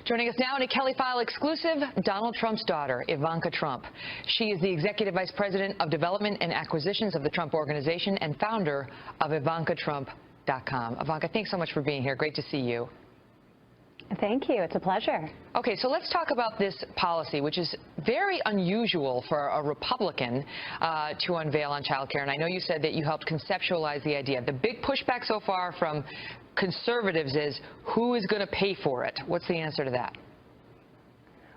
Joining us now in a Kelly File exclusive, Donald Trump's daughter, Ivanka Trump. She is the Executive Vice President of Development and Acquisitions of the Trump Organization and founder of IvankaTrump.com. Ivanka, thanks so much for being here. Great to see you. Thank you. It's a pleasure. Okay, so let's talk about this policy, which is very unusual for a Republican to unveil on child care. And I know you said that you helped conceptualize the idea. The big pushback so far from conservatives is, who is going to pay for it? What's the answer to that?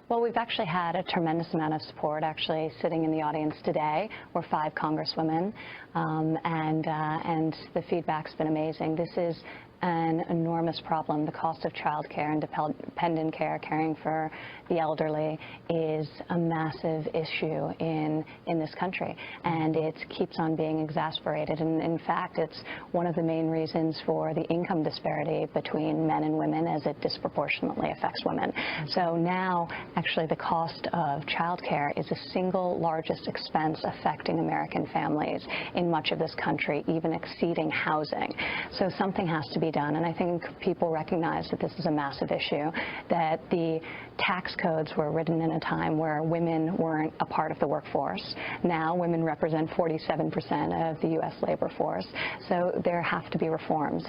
Well, we've actually had a tremendous amount of support. Actually, sitting in the audience today were 5 congresswomen, and the feedback's been amazing. This is an enormous problem. The cost of child care and dependent care, caring for the elderly, is a massive issue in this country, and it keeps on being exacerbated. And in fact, it's one of the main reasons for the income disparity between men and women, as it disproportionately affects women. So now, actually, the cost of child care is the single largest expense affecting American families in much of this country, even exceeding housing. So something has to be done, and I think people recognize that this is a massive issue, that the tax codes were written in a time where women weren't a part of the workforce. Now women represent 47% of the U.S. labor force, so there have to be reforms.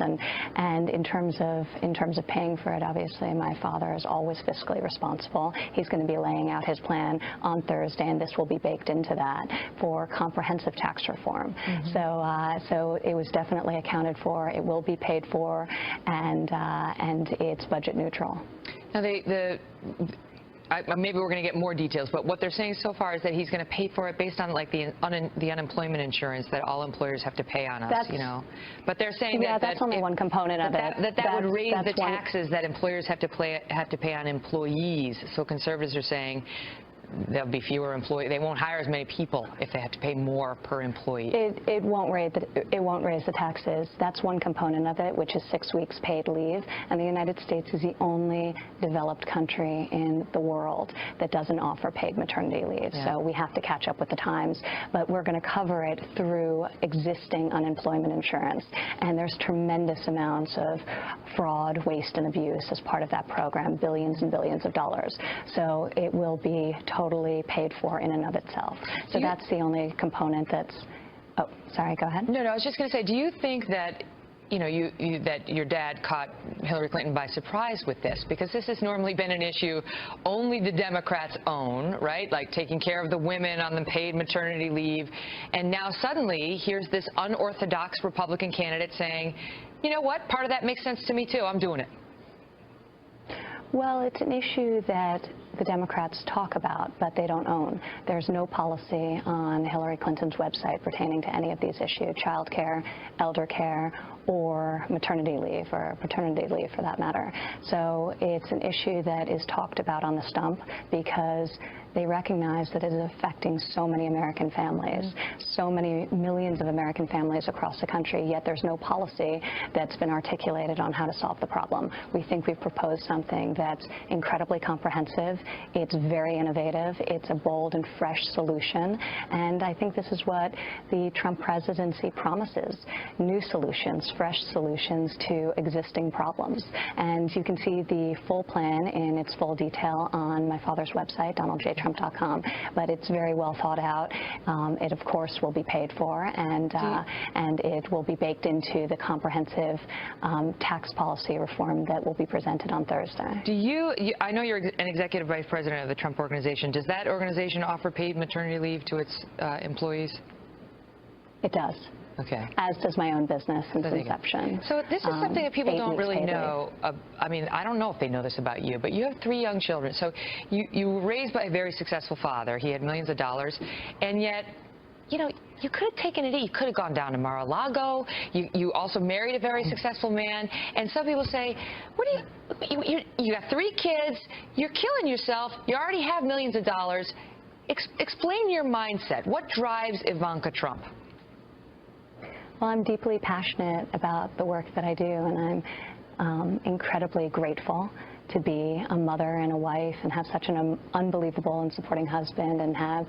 And in terms of paying for it, obviously my father is always fiscally responsible. He's going to be laying out his plan on Thursday, and this will be baked into that for comprehensive tax reform. So it was definitely accounted for. It will be paid for, and it's budget neutral. Now, maybe we're going to get more details, but what they're saying so far is that he's going to pay for it based on like the unemployment insurance that all employers have to pay on us, you know. But they're saying that's only one component of it. That would raise the taxes that employers have to pay on employees. So conservatives are saying there'll be fewer employees. They won't hire as many people if they have to pay more per employee. It won't raise the taxes. That's one component of it, which is 6 weeks paid leave. And the United States is the only developed country in the world that doesn't offer paid maternity leave. Yeah. So we have to catch up with the times. But we're going to cover it through existing unemployment insurance. And there's tremendous amounts of fraud, waste, and abuse as part of that program, billions and billions of dollars. So it will be totally paid for in and of itself. So that's the only component that's, oh, sorry, go ahead. No, I was just going to say, do you think that, you know, that your dad caught Hillary Clinton by surprise with this? Because this has normally been an issue only the Democrats own, right? Like taking care of the women on the paid maternity leave. And now suddenly, here's this unorthodox Republican candidate saying, you know what, part of that makes sense to me too, I'm doing it. Well, it's an issue that the Democrats talk about, but they don't own. There's no policy on Hillary Clinton's website pertaining to any of these issues, child care, elder care, or maternity leave, or paternity leave for that matter. So it's an issue that is talked about on the stump because they recognize that it is affecting so many American families, so many millions of American families across the country, yet there's no policy that's been articulated on how to solve the problem. We think we've proposed something that's incredibly comprehensive. It's very innovative. It's a bold and fresh solution. And I think this is what the Trump presidency promises: new solutions, fresh solutions to existing problems. And you can see the full plan in its full detail on my father's website, DonaldJTrump.com. But it's very well thought out. It, of course, will be paid for, and it will be baked into the comprehensive tax policy reform that will be presented on Thursday. I know you're an executive vice president of the Trump Organization. Does that organization offer paid maternity leave to its employees? It does. Okay. As does my own business since inception. So this is something that people don't really know. I mean, I don't know if they know this about you, but you have 3 young children. So you were raised by a very successful father. He had millions of dollars, and yet, you know, you could have taken it easy. You could have gone down to Mar-a-Lago. You also married a very successful man. And some people say, what do you got 3 kids. You're killing yourself. You already have millions of dollars. Explain your mindset. What drives Ivanka Trump? Well, I'm deeply passionate about the work that I do, and I'm incredibly grateful to be a mother and a wife and have such an unbelievable and supporting husband and have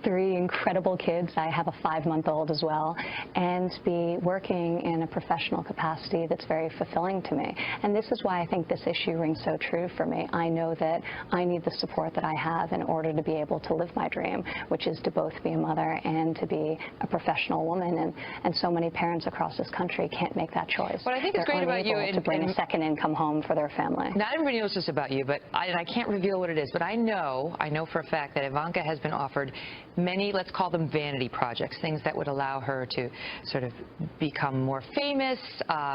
3 incredible kids. I have a 5-month-old as well, and be working in a professional capacity that's very fulfilling to me. And this is why I think this issue rings so true for me. I know that I need the support that I have in order to be able to live my dream, which is to both be a mother and to be a professional woman. And so many parents across this country can't make that choice. What I think is great about you to bring a second income home for their family. Not everybody knows this about you, but I can't reveal what it is, but I know for a fact that Ivanka has been offered many, let's call them vanity projects, things that would allow her to sort of become more famous,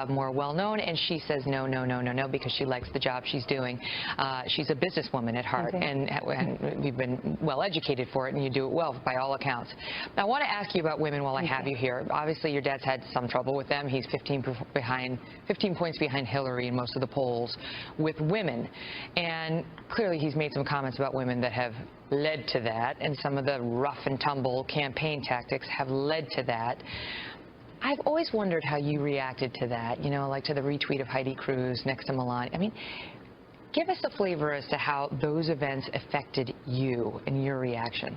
more well-known, and she says no, no, no, no, no, because she likes the job she's doing. She's a businesswoman at heart, and we've been well-educated for it, and you do it well by all accounts. Now, I want to ask you about women while I have you here. Obviously, your dad's had some trouble with them. He's 15 points behind Hillary in most of the polls with women, and clearly he's made some comments about women that have led to that, and some of the rough and tumble campaign tactics have led to that. I've always wondered how you reacted to that, you know, like to the retweet of Heidi Cruz next to Melania. I mean, give us a flavor as to how those events affected you and your reaction.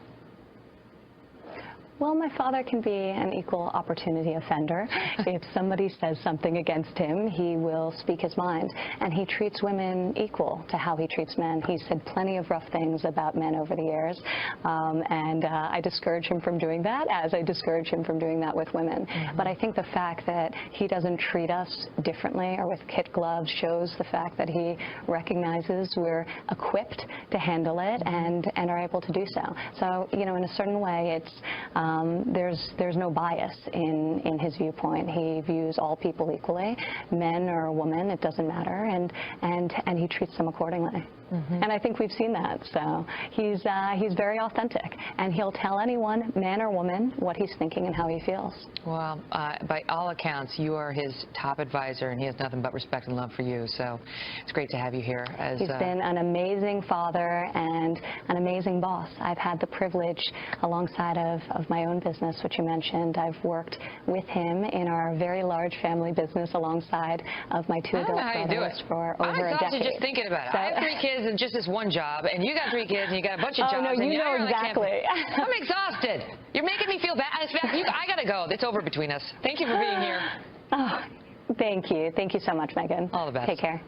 Well, my father can be an equal opportunity offender. If somebody says something against him, he will speak his mind. And he treats women equal to how he treats men. He's said plenty of rough things about men over the years. And I discourage him from doing that, as I discourage him from doing that with women. But I think the fact that he doesn't treat us differently or with kid gloves shows the fact that he recognizes we're equipped to handle it and are able to do so. So, you know, in a certain way, it's there's no bias in his viewpoint. He views all people equally, men or women, it doesn't matter, and he treats them accordingly. And I think we've seen that. So he's very authentic, and he'll tell anyone, man or woman, what he's thinking and how he feels. Well, by all accounts, you are his top advisor, and he has nothing but respect and love for you. So it's great to have you here. He's been an amazing father and an amazing boss. I've had the privilege, alongside of my own business, which you mentioned, I've worked with him in our very large family business alongside of my 2 adult brothers for over a decade. I'm just thinking about it. So, I have 3 kids and just this one job, and you got 3 kids and you got a bunch of jobs. Oh, no, you know exactly. I'm exhausted. You're making me feel bad. I got to go. It's over between us. Thank you for being here. Oh, thank you. Thank you so much, Megyn. All the best. Take care.